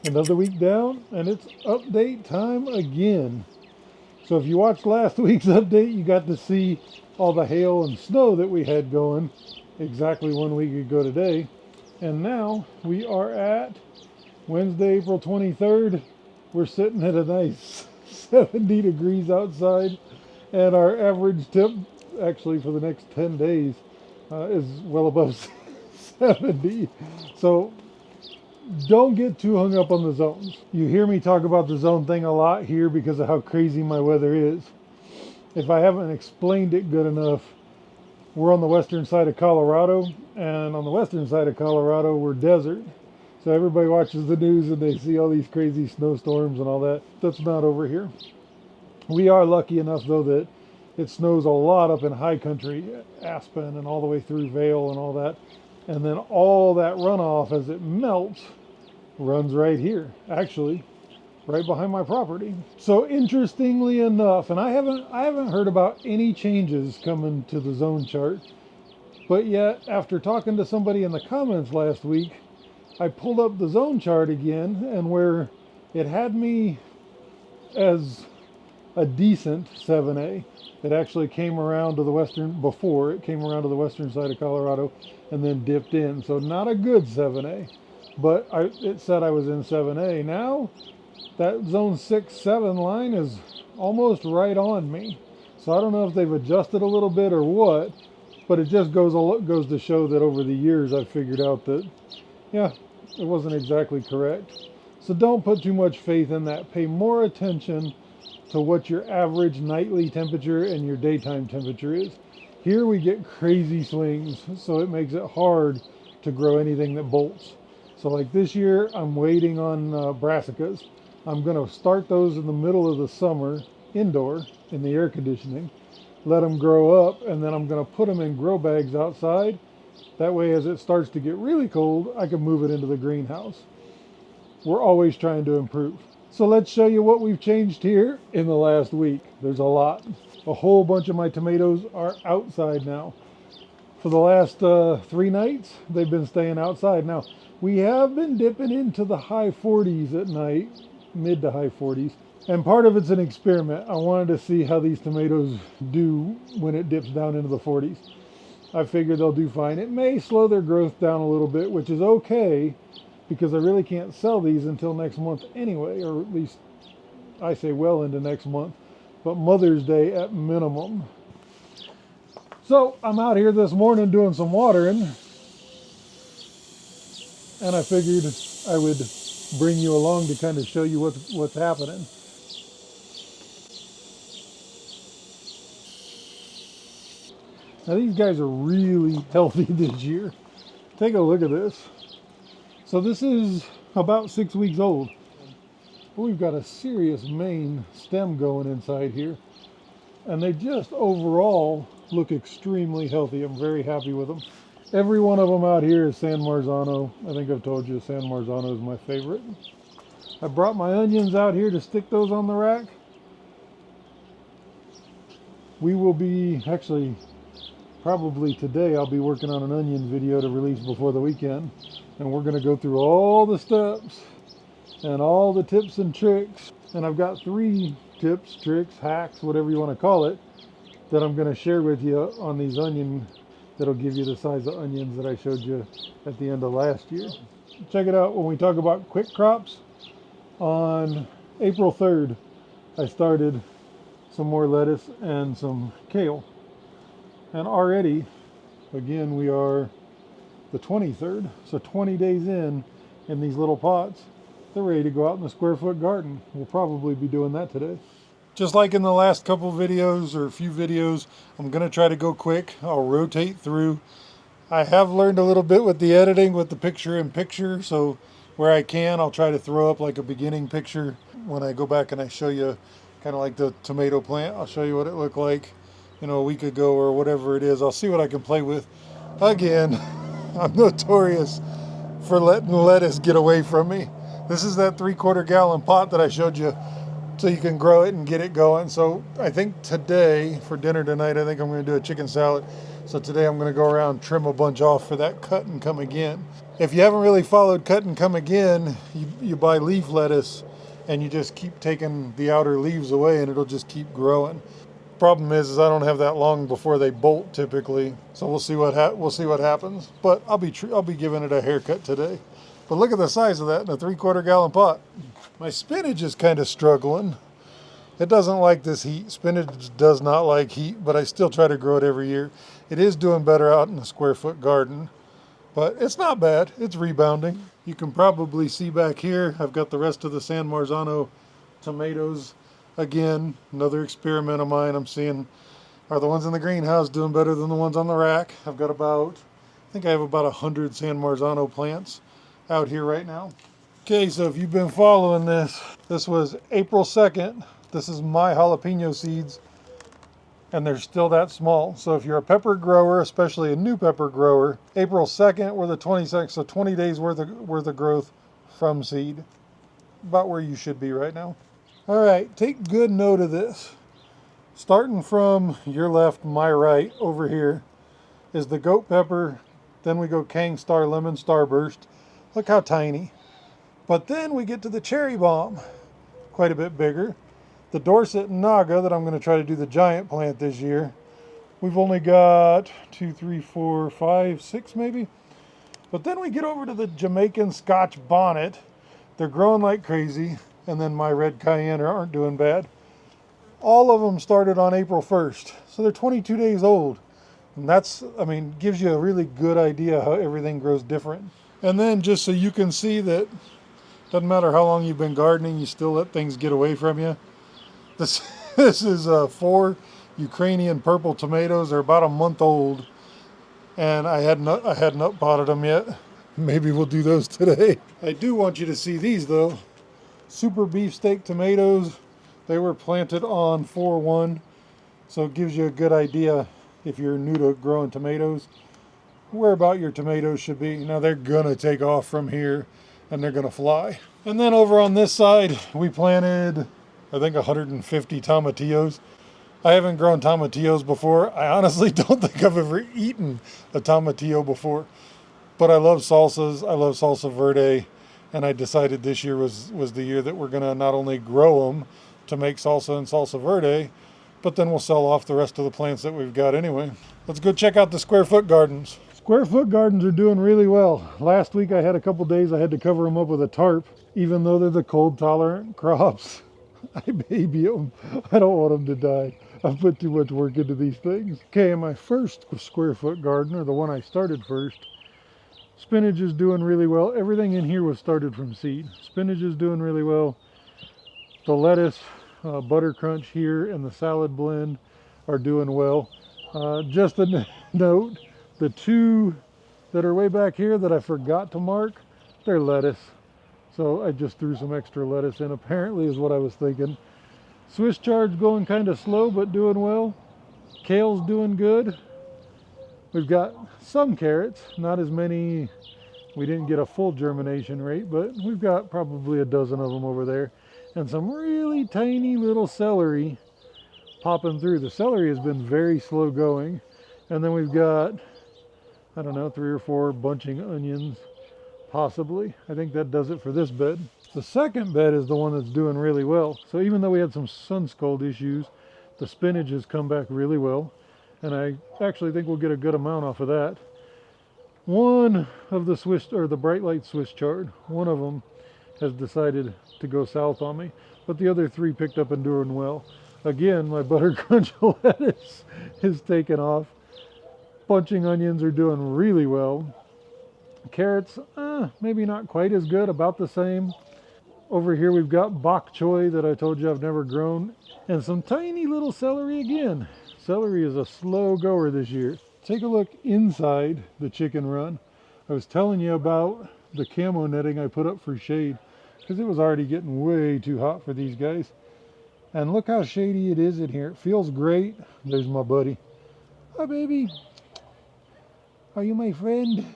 Another week down, and it's update time again. So if you watched last week's update, you got to see all the hail and snow that we had going exactly 1 week ago today. And now we are at Wednesday, April 23rd. We're sitting at a nice 70 degrees outside, and our average temp actually for the next 10 days is well above 70. So don't get too hung up on the zones. You hear me talk about the zone thing a lot here because of how crazy my weather is. If I haven't explained it good enough, we're on the western side of Colorado, and on the western side of Colorado, we're desert. So everybody watches the news and they see all these crazy snowstorms and all that. That's not over here. We are lucky enough, though, that it snows a lot up in high country, Aspen and all the way through Vail and all that. And then all that runoff as it melts runs right here, actually, right behind my property. So interestingly enough, and I haven't heard about any changes coming to the zone chart, but yet after talking to somebody in the comments last week, I pulled up the zone chart again, and where it had me as a decent 7A, it actually came around to the western, before it came around to the western side of Colorado and then dipped in. So not a good 7A, but it said I was in 7A. Now that zone 6-7 line is almost right on me. So I don't know if they've adjusted a little bit or what, but it just goes to show that over the years I've figured out that, yeah, it wasn't exactly correct. So don't put too much faith in that. Pay more attention to what your average nightly temperature and your daytime temperature is. Here we get crazy swings, so it makes it hard to grow anything that bolts. So like this year, I'm waiting on brassicas. I'm going to start those in the middle of the summer, indoor, in the air conditioning, let them grow up, and then I'm going to put them in grow bags outside. That way, as it starts to get really cold, I can move it into the greenhouse. We're always trying to improve. So let's show you what we've changed here in the last week. There's a lot. A whole bunch of my tomatoes are outside now. For the last 3 nights, they've been staying outside. Now, we have been dipping into the high 40s at night, mid to high 40s. And part of it's an experiment. I wanted to see how these tomatoes do when it dips down into the 40s. I figure they'll do fine. It may slow their growth down a little bit, which is okay, because I really can't sell these until next month anyway, or at least I say well into next month, but Mother's Day at minimum. So I'm out here this morning doing some watering, and I figured I would bring you along to kind of show you what's happening. Now these guys are really healthy this year. Take a look at this. So this is about 6 weeks old. We've got a serious main stem going inside here. And they just overall look extremely healthy. I'm very happy with them. Every one of them out here is San Marzano. I think I've told you San Marzano is my favorite. I brought my onions out here to stick those on the rack. We will be, actually, probably today I'll be working on an onion video to release before the weekend. And we're going to go through all the steps and all the tips and tricks. And I've got 3 tips, tricks, hacks, whatever you want to call it, that I'm going to share with you on these onion that'll give you the size of onions that I showed you at the end of last year. Check it out when we talk about quick crops. On April 3rd, I started some more lettuce and some kale. And already, again, we are the 23rd, so 20 days in these little pots, they're ready to go out in the square foot garden. We'll probably be doing that today. Just like in the last couple videos or a few videos, I'm going to try to go quick. I'll rotate through. I have learned a little bit with the editing with the picture-in-picture, so where I can, I'll try to throw up like a beginning picture when I go back and I show you kind of like the tomato plant. I'll show you what it looked like, you know, a week ago or whatever it is. I'll see what I can play with. Again, I'm notorious for letting lettuce get away from me. This is that 3/4 gallon pot that I showed you so you can grow it and get it going. So I think today, for dinner tonight, I think I'm going to do a chicken salad. So today I'm going to go around, trim a bunch off for that cut and come again. If you haven't really followed Cut and Come Again, you buy leaf lettuce and you just keep taking the outer leaves away and it'll just keep growing. Problem is I don't have that long before they bolt typically, so we'll see what happens. But I'll be giving it a haircut today. But look at the size of that in a 3/4 gallon pot. My spinach is kind of struggling. It doesn't like this heat. Spinach does not like heat, but I still try to grow it every year. It is doing better out in a square foot garden, but it's not bad. It's rebounding. You can probably see back here, I've got the rest of the San Marzano tomatoes. Again, another experiment of mine. I'm seeing, are the ones in the greenhouse doing better than the ones on the rack? I think I have about 100 San Marzano plants out here right now. Okay, so if you've been following this was April 2nd. This is my jalapeno seeds, and they're still that small. So if you're a pepper grower, especially a new pepper grower, April 2nd or the 22nd, so 20 days worth of growth from seed. About where you should be right now. All right, take good note of this. Starting from your left, my right, over here, is the goat pepper. Then we go Kang Star Lemon Starburst. Look how tiny. But then we get to the cherry bomb, quite a bit bigger. The Dorset Naga that I'm going to try to do the giant plant this year. We've only got 2, 3, 4, 5, 6 maybe. But then we get over to the Jamaican Scotch Bonnet. They're growing like crazy. And then my red cayenne aren't doing bad. All of them started on April 1st. So they're 22 days old. And that's, gives you a really good idea how everything grows different. And then just so you can see that doesn't matter how long you've been gardening, you still let things get away from you. This is 4 Ukrainian purple tomatoes. They're about a month old. And I hadn't up potted them yet. Maybe we'll do those today. I do want you to see these though. Super beefsteak tomatoes. They were planted on 4/1, so it gives you a good idea if you're new to growing tomatoes where about your tomatoes should be. Now they're gonna take off from here and they're gonna fly. And then over on this side we planted I think 150 tomatillos. I haven't grown tomatillos before. I honestly don't think I've ever eaten a tomatillo before, but I love salsas. I love salsa verde. And I decided this year was the year that we're going to not only grow them to make salsa and salsa verde, but then we'll sell off the rest of the plants that we've got anyway. Let's go check out the square foot gardens. Square foot gardens are doing really well. Last week I had a couple days I had to cover them up with a tarp, even though they're the cold tolerant crops. I baby them. I don't want them to die. I've put too much work into these things. Okay, in my first square foot garden, or the one I started first, spinach is doing really well. Everything in here was started from seed. Spinach is doing really well. The lettuce, butter crunch here, and the salad blend are doing well. Just a note, the 2 that are way back here that I forgot to mark, they're lettuce. So I just threw some extra lettuce in, apparently is what I was thinking. Swiss chard's going kind of slow, but doing well. Kale's doing good. We've got some carrots, not as many. We didn't get a full germination rate, but we've got probably a dozen of them over there. And some really tiny little celery popping through. The celery has been very slow going. And then we've got, I don't know, 3 or 4 bunching onions, possibly. I think that does it for this bed. The second bed is the one that's doing really well. So even though we had some sun scald issues, the spinach has come back really well. And I actually think we'll get a good amount off of that. One of the bright light Swiss chard, one of them has decided to go south on me, but the other 3 picked up and doing well. Again, my butter crunch lettuce is taken off. Bunching onions are doing really well. Carrots, maybe not quite as good, about the same. Over here we've got bok choy that I told you I've never grown, and some tiny little celery again. Celery is a slow goer this year. Take a look inside the chicken run. I was telling you about the camo netting I put up for shade because it was already getting way too hot for these guys. And look how shady it is in here. It feels great. There's my buddy. Hi, baby. Are you my friend?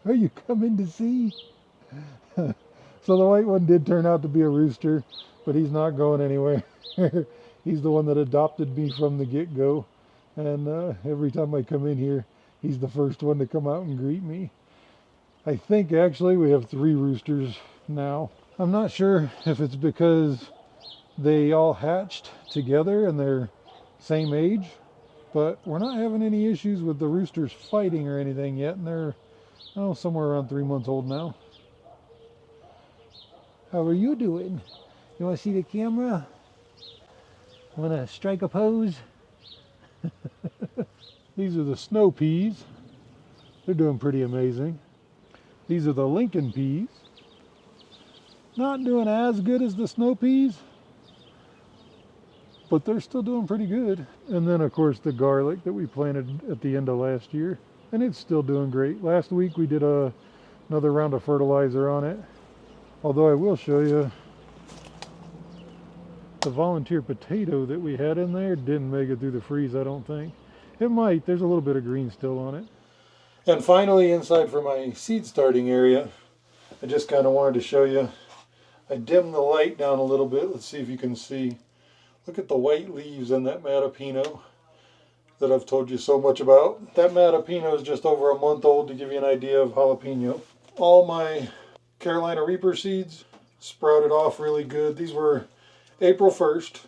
Are you coming to see? So the white one did turn out to be a rooster, but he's not going anywhere. He's the one that adopted me from the get-go. And every time I come in here, he's the first one to come out and greet me. I think actually we have 3 roosters now. I'm not sure if it's because they all hatched together and they're same age, but we're not having any issues with the roosters fighting or anything yet, and they're, oh, somewhere around 3 months old now. How are you doing? You want to see the camera? Want to strike a pose? These are the snow peas. They're doing pretty amazing. These are the Lincoln peas. Not doing as good as the snow peas, but they're still doing pretty good. And then of course the garlic that we planted at the end of last year, and it's still doing great. Last week we did another round of fertilizer on it. Although I will show you, the volunteer potato that we had in there didn't make it through the freeze, I don't think. It might, there's a little bit of green still on it. And finally, inside for my seed starting area, I just kind of wanted to show you, I dimmed the light down a little bit. Let's see if you can see. Look at the white leaves on that Matapino that I've told you so much about. That Matapino is just over a month old, to give you an idea of jalapeno. All my Carolina Reaper seeds sprouted off really good. These were April 1st,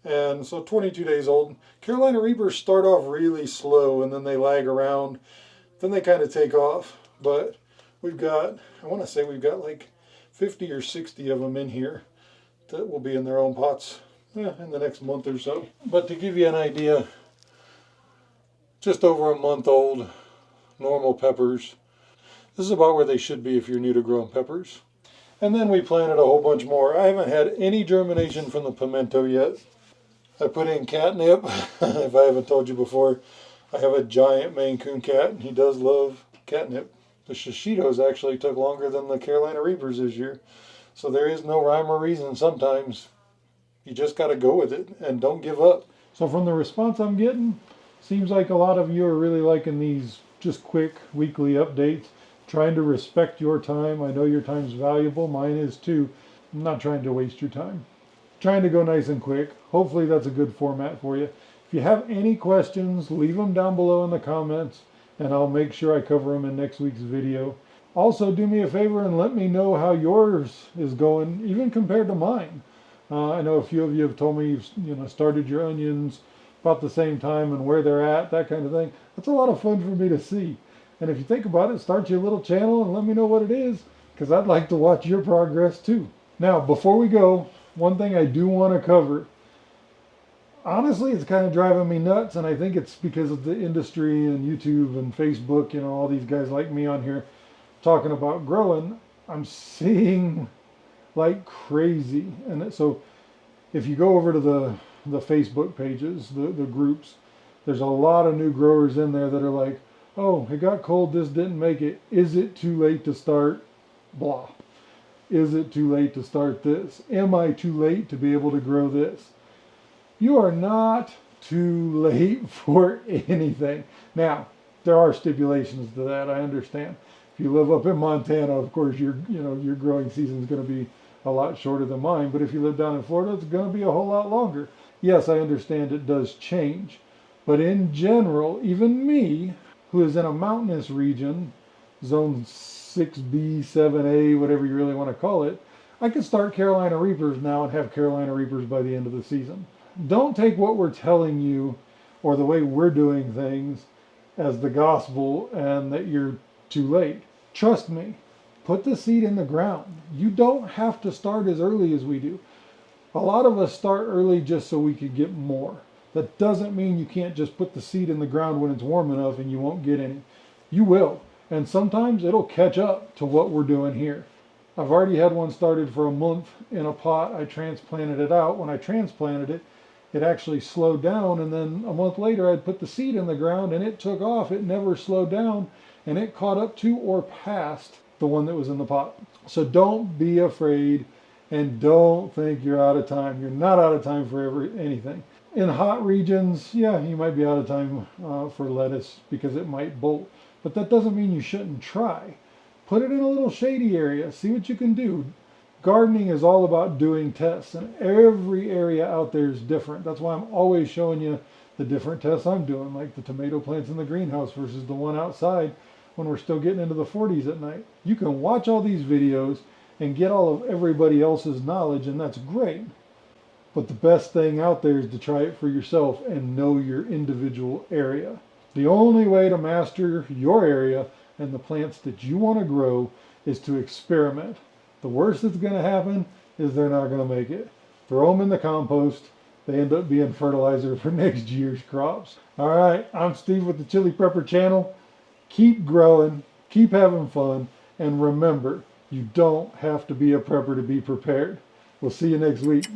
and so 22 days old. Carolina Reapers start off really slow and then they lag around. Then they kind of take off. But we've got, I want to say we've got like 50 or 60 of them in here that will be in their own pots in the next month or so. But to give you an idea, just over a month old, normal peppers. This is about where they should be if you're new to growing peppers. And then we planted a whole bunch more. I haven't had any germination from the pimento yet. I put in catnip. If I haven't told you before, I have a giant Maine Coon cat, and he does love catnip. The Shishitos actually took longer than the Carolina Reapers this year. So there is no rhyme or reason. Sometimes you just got to go with it and don't give up. So from the response I'm getting, seems like a lot of you are really liking these just quick weekly updates. Trying to respect your time. I know your time's valuable. Mine is too. I'm not trying to waste your time. Trying to go nice and quick. Hopefully that's a good format for you. If you have any questions, leave them down below in the comments, and I'll make sure I cover them in next week's video. Also, do me a favor and let me know how yours is going, even compared to mine. I know a few of you have told me you've started your onions about the same time and where they're at, that kind of thing. That's a lot of fun for me to see. And if you think about it, start your little channel and let me know what it is, because I'd like to watch your progress too. Now, before we go, one thing I do want to cover. Honestly, it's kind of driving me nuts, and I think it's because of the industry and YouTube and Facebook, all these guys like me on here talking about growing. I'm seeing like crazy. And so if you go over to the Facebook pages, the groups, there's a lot of new growers in there that are like, oh, it got cold, this didn't make it. Is it too late to start blah? Is it too late to start this? Am I too late to be able to grow this? You are not too late for anything. Now, there are stipulations to that, I understand. If you live up in Montana, of course, your growing season is going to be a lot shorter than mine. But if you live down in Florida, it's going to be a whole lot longer. Yes, I understand it does change. But in general, even me, who is in a mountainous region, zone 6B, 7A, whatever you really want to call it, I can start Carolina Reapers now and have Carolina Reapers by the end of the season. Don't take what we're telling you or the way we're doing things as the gospel and that you're too late. Trust me, put the seed in the ground. You don't have to start as early as we do. A lot of us start early just so we could get more. That doesn't mean you can't just put the seed in the ground when it's warm enough and you won't get any. You will. And sometimes it'll catch up to what we're doing here. I've already had one started for a month in a pot. I transplanted it out. When I transplanted it, it actually slowed down. And then a month later, I'd put the seed in the ground and it took off. It never slowed down. And it caught up to or past the one that was in the pot. So don't be afraid and don't think you're out of time. You're not out of time for anything. In hot regions, yeah, you might be out of time for lettuce because it might bolt, but that doesn't mean you shouldn't try. Put it in a little shady area, see what you can do. Gardening is all about doing tests, and every area out there is different. That's why I'm always showing you the different tests I'm doing, like the tomato plants in the greenhouse versus the one outside. when we're still getting into the 40s at night. You can watch all these videos and get all of everybody else's knowledge, and that's great. But the best thing out there is to try it for yourself and know your individual area. The only way to master your area and the plants that you want to grow is to experiment. The worst that's going to happen is they're not going to make it. Throw them in the compost. They end up being fertilizer for next year's crops. All right, I'm Steve with the Chili Prepper channel. Keep growing, keep having fun, and remember, you don't have to be a prepper to be prepared. We'll see you next week.